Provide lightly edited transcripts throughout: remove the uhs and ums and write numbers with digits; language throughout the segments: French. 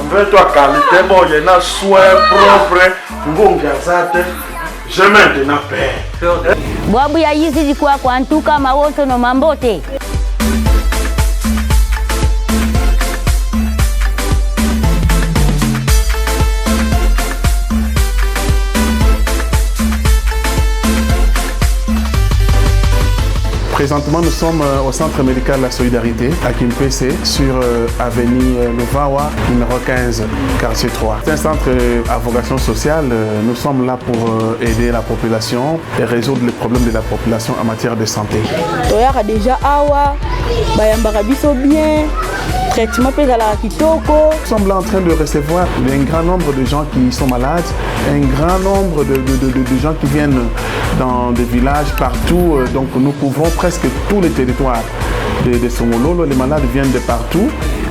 toi qualité, bon, il y a un soin propre, je maintenant paix. Boabu ya hizi zikuwa kwa ntuka mawoto no mambote. Présentement, nous sommes au Centre médical La Solidarité à Kimpese sur avenue Levawa, numéro 15, quartier 3. C'est un centre à vocation sociale. Nous sommes là pour aider la population et résoudre les problèmes de la population en matière de santé. Déjà awa, bien. Traitement kitoko. Nous sommes là en train de recevoir un grand nombre de gens qui sont malades, un grand nombre de gens qui viennent dans des villages partout. Donc nous couvrons presque tous les territoires de Songololo. Les malades viennent de partout.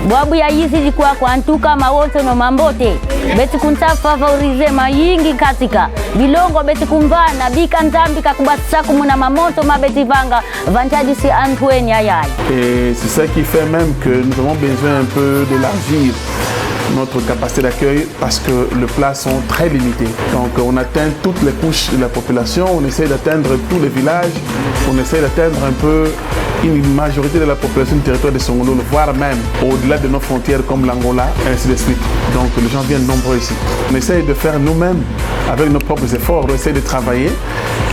Boabu ya hizi zikuwa kwa ntuka mawoto no mambote. Beti kunta favorize mayingi katika. Bilongo beti kumvana bika nzambi kakubasa kumuna mamoto mabeti vanga vantaji si antweni ayai. Et c'est ça qui fait même que nous avons besoin un peu d'élargir notre capacité d'accueil parce que les places sont très limitées. Donc on atteint toutes les couches de la population, on essaie d'atteindre tous les villages, on essaie d'atteindre un peu une majorité de la population du territoire de Songololo, voire même au-delà de nos frontières comme l'Angola, et ainsi de suite. Donc les gens viennent nombreux ici. On essaie de faire nous-mêmes, avec nos propres efforts, on essaie de travailler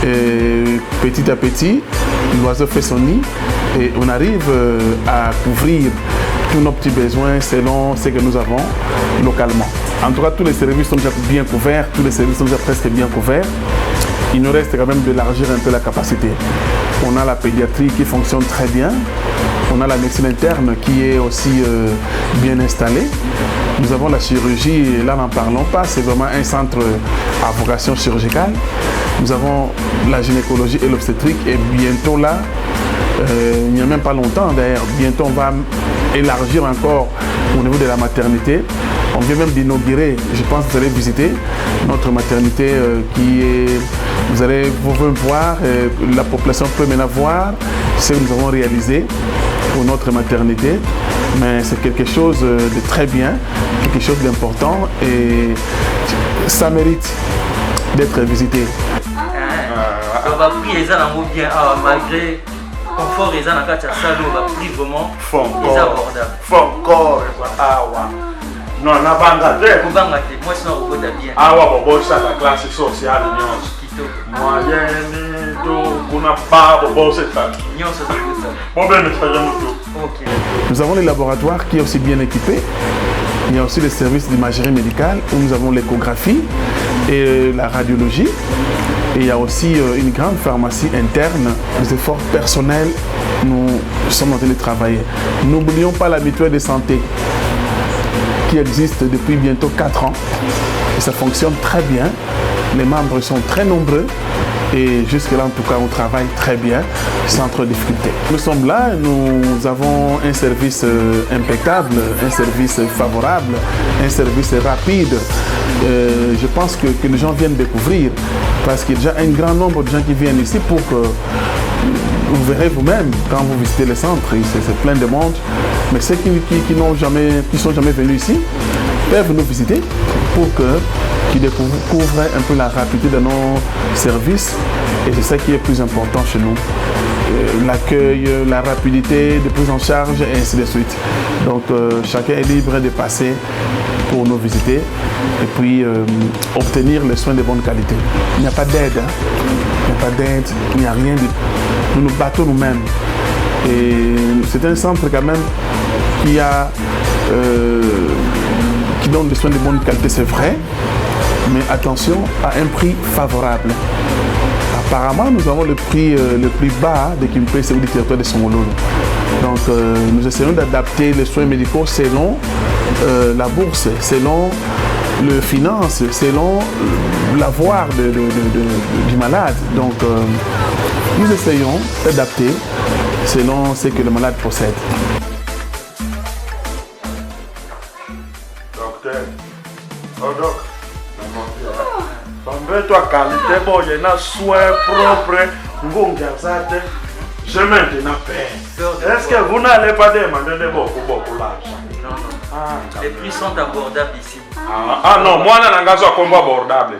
et petit à petit, l'oiseau fait son nid et on arrive à couvrir tous nos petits besoins selon ce que nous avons localement. En tout cas, tous les services sont déjà bien couverts, tous les services sont déjà presque bien couverts. Il nous reste quand même d'élargir un peu la capacité. On a la pédiatrie qui fonctionne très bien. On a la médecine interne qui est aussi bien installée. Nous avons la chirurgie, et là n'en parlons pas, c'est vraiment un centre à vocation chirurgicale. Nous avons la gynécologie et l'obstétrique et bientôt là, il n'y a même pas longtemps d'ailleurs, bientôt on va élargir encore au niveau de la maternité. On vient même d'inaugurer, je pense que vous allez visiter notre maternité qui est, vous allez voir, la population peut maintenant voir ce que nous avons réalisé pour notre maternité. Mais c'est quelque chose de très bien, quelque chose d'important et ça mérite d'être visité. Malgré confort et la prix vraiment abordable. Non, on a moi sinon on bien. La classe sociale, moyenne, on n'a pas Nous avons les laboratoires qui sont aussi bien équipés. Il y a aussi les services d'imagerie médicale où nous avons l'échographie et la radiologie. Et il y a aussi une grande pharmacie interne. Les efforts personnels, nous sommes en train de travailler. N'oublions pas la mutuelle de santé qui existe depuis bientôt 4 ans. Et ça fonctionne très bien. Les membres sont très nombreux. Et jusque-là, en tout cas, on travaille très bien, sans trop de difficultés. Nous sommes là, nous avons un service impeccable, un service favorable, un service rapide. Je pense que les gens viennent découvrir, parce qu'il y a déjà un grand nombre de gens qui viennent ici pour que vous verrez vous-même quand vous visitez le centre, c'est plein de monde. Mais ceux qui sont jamais venus ici peuvent nous visiter pour qu'ils découvrent un peu la rapidité de nos services. Et c'est ça qui est plus important chez nous. L'accueil, la rapidité de prise en charge et ainsi de suite. Donc chacun est libre de passer pour nous visiter et puis obtenir les soins de bonne qualité. Il n'y a pas d'aide, hein. Il n'y a pas d'aide, il n'y a rien. Nous nous battons nous-mêmes. Et c'est un centre quand même qui donne des soins de bonne qualité, c'est vrai, mais attention, à un prix favorable. Apparemment, nous avons le prix bas de Kimpese ou du territoire de Songololo. Donc, nous essayons d'adapter les soins médicaux selon la bourse, selon le finance, selon l'avoir du malade. Donc, nous essayons d'adapter selon ce que le malade possède. Docteur, toi qualité, bon, il y a un soin propre, Je maintenant paie. Est-ce que vous n'allez pas demander de beaucoup l'argent? Non, non. Les prix sont abordables ici. Ah non, moi, je suis abordable.